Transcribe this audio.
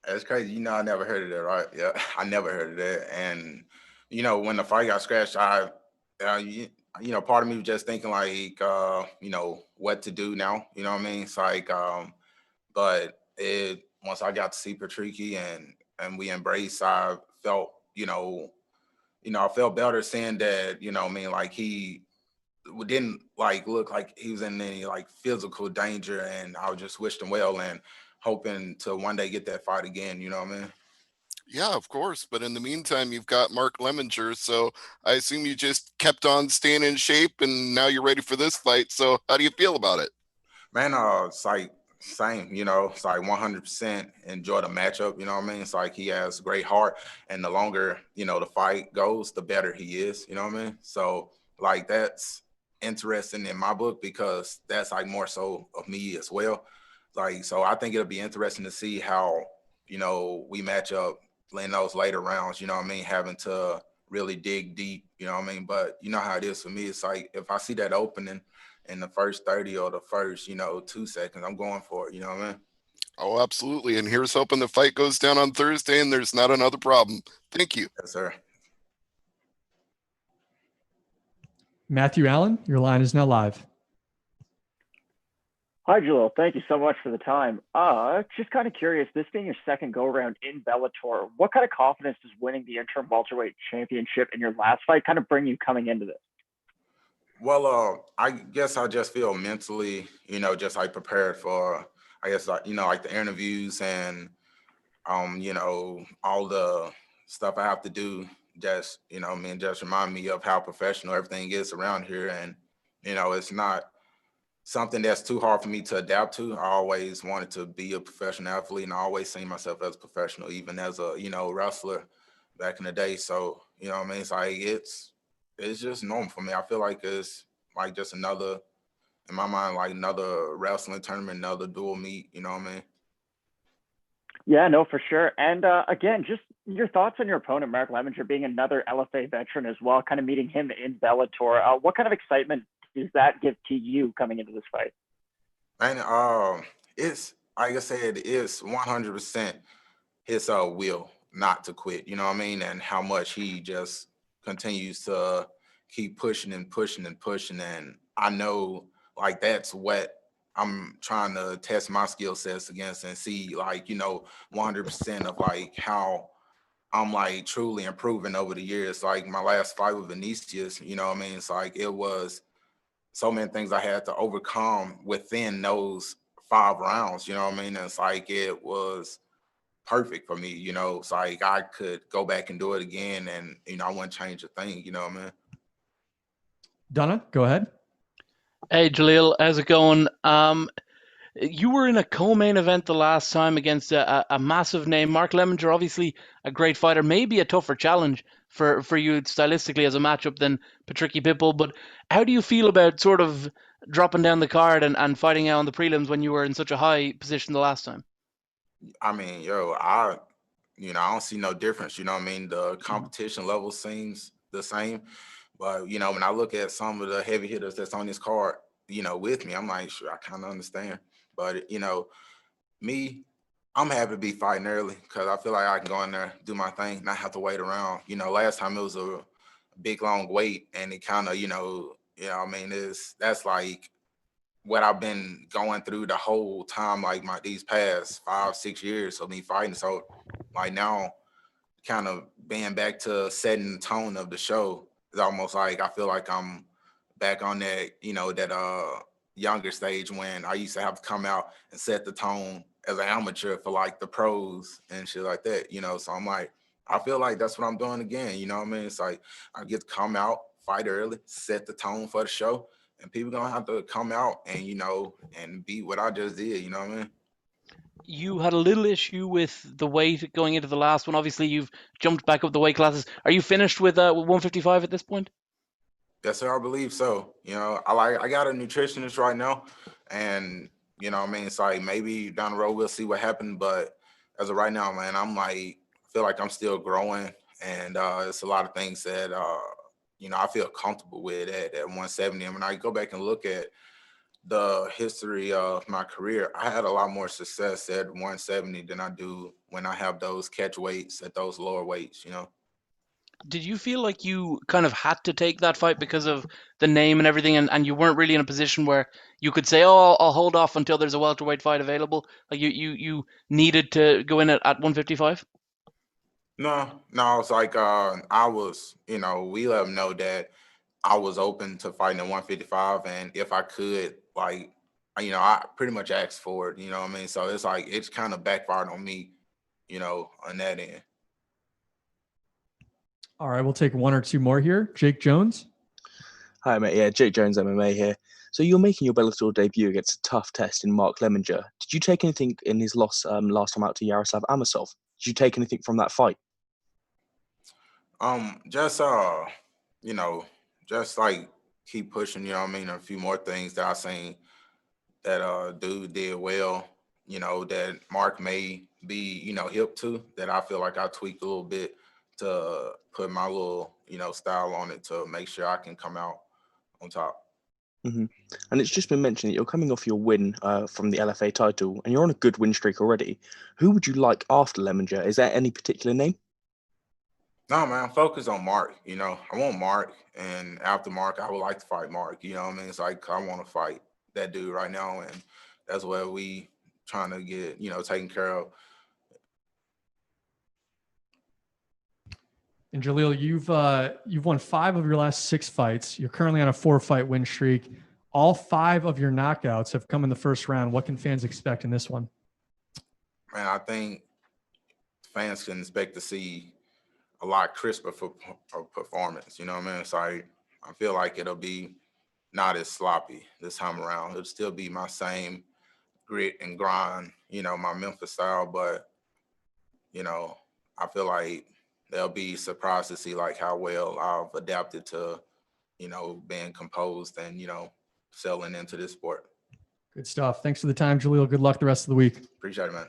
That's crazy. I never heard of that, right? Yeah, I never heard of that. And when the fight got scratched, uh, you, part of me was just thinking like, what to do now. You know what I mean? It's like, but it once I got to see Patricky and we embraced, I felt, I felt better saying that. I mean, like he didn't like look like he was in any like physical danger, and I just wished him well and hoping to one day get that fight again. You know what I mean? Yeah, of course. But in the meantime, you've got Mark Lemminger. So I assume you just kept on staying in shape and now you're ready for this fight. So how do you feel about it? Man, it's like same. It's like 100% enjoy the matchup. You know what I mean? It's like he has great heart, and the longer the fight goes, the better he is. You know what I mean? So like that's interesting in my book because that's like more so of me as well. Like so, I think it'll be interesting to see how we match up in those later rounds. You know what I mean? Having to really dig deep. You know what I mean? But you know how it is for me. It's like if I see that opening in the first 30 or the first, 2 seconds, I'm going for it. You know what I mean? Oh, absolutely. And here's hoping the fight goes down on Thursday and there's not another problem. Thank you. Yes, sir. Matthew Allen, your line is now live. Hi, Jaleel. Thank you so much for the time. Just kind of curious, this being your second go-around in Bellator, what kind of confidence does winning the interim welterweight championship in your last fight kind of bring you coming into this? Well, I guess I just feel mentally, just like prepared for, I guess, like, like the interviews and, all the stuff I have to do. Just, I mean, just remind me of how professional everything is around here. And, it's not something that's too hard for me to adapt to. I always wanted to be a professional athlete, and I always seen myself as a professional, even as a wrestler back in the day. So what I mean, it's like it's just normal for me. I feel like it's like just another in my mind, like another wrestling tournament, another dual meet. You know what I mean? Yeah, no, for sure. And again, just your thoughts on your opponent, Mark Lemminger, being another LFA veteran as well, kind of meeting him in Bellator. What kind of excitement does that give to you coming into this fight? And it's like I said, it's 100% his will not to quit. You know what I mean? And how much he just continues to keep pushing and pushing and pushing. And I know like that's what I'm trying to test my skill sets against and see like, 100% of like how I'm like truly improving over the years. Like my last fight with Vinicius, you know what I mean? It's like it was so many things I had to overcome within those 5 rounds, you know what I mean? And it's like it was perfect for me, It's like I could go back and do it again and I wouldn't change a thing, you know what I mean? Donna, go ahead. Hey Jaleel, how's it going? You were in a co-main event the last time against a massive name, Mark Lemminger, obviously a great fighter, maybe a tougher challenge for you stylistically as a matchup than Patricky Pitbull. But how do you feel about sort of dropping down the card and fighting out on the prelims when you were in such a high position the last time? I mean, I don't see no difference, you know what I mean? The competition level seems the same. But, when I look at some of the heavy hitters that's on this card, with me, I'm like, sure, I kind of understand. But, me, I'm happy to be fighting early because I feel like I can go in there, do my thing, not have to wait around. Last time it was a big long wait, and it kind of, I mean, that's like what I've been going through the whole time, like these past 5, 6 years of me fighting. So, like now, kind of being back to setting the tone of the show is almost like I feel like I'm back on that, that younger stage when I used to have to come out and set the tone as an amateur for like the pros and shit like that. So I'm like, I feel like that's what I'm doing again. You know what I mean? It's like I get to come out, fight early, set the tone for the show, and people gonna have to come out and and be what I just did. You know what I mean? You had a little issue with the weight going into the last one. Obviously, you've jumped back up the weight classes. Are you finished with 155 at this point? Yes, sir. I believe so. I got a nutritionist right now, and what I mean, it's like maybe down the road we'll see what happens. But as of right now, man, I'm like feel like I'm still growing, and it's a lot of things that I feel comfortable with at 170. And when I go back and look at the history of my career, I had a lot more success at 170 than I do when I have those catch weights at those lower weights, you know. Did you feel like you kind of had to take that fight because of the name and everything, and you weren't really in a position where you could say, "Oh, I'll hold off until there's a welterweight fight available"? Like you needed to go in at 155? No, it's like I was, you know, we let them know that I was open to fighting at 155, and if I could, like, you know, I pretty much asked for it, you know what I mean? So it's like it's kind of backfired on me, you know, on that end. All right, we'll take one or two more here. Jake Jones. Hi, mate. Yeah, Jake Jones, MMA here. So you're making your Bellator debut against a tough test in Mark Leminger. Did you take anything in his loss last time out to Yaroslav Amosov? Did you take anything from that fight? Just you know, just like keep pushing, you know what I mean? A few more things that I seen that dude did well, you know, that Mark may be, you know, hip to, that I feel like I tweaked a little bit to put my little, you know, style on it to make sure I can come out on top. Mm-hmm. And it's just been mentioned that you're coming off your win from the LFA title, and you're on a good win streak already. Who would you like after Leminger? Is there any particular name? No, man, focus on Mark. You know, I want Mark, and after Mark, I would like to fight Mark. You know what I mean? It's like I want to fight that dude right now, and that's what we trying to get, you know, taken care of. And Jaleel, you've won 5 of your last 6 fights. You're currently on a 4-fight win streak. All 5 of your knockouts have come in the first round. What can fans expect in this one? Man, I think fans can expect to see a lot crisper for performance. You know what I mean? It's like I feel like it'll be not as sloppy this time around. It'll still be my same grit and grind, you know, my Memphis style, but you know, I feel like they'll be surprised to see like how well I've adapted to, you know, being composed and, you know, selling into this sport. Good stuff. Thanks for the time, Jaleel. Good luck the rest of the week. Appreciate it, man.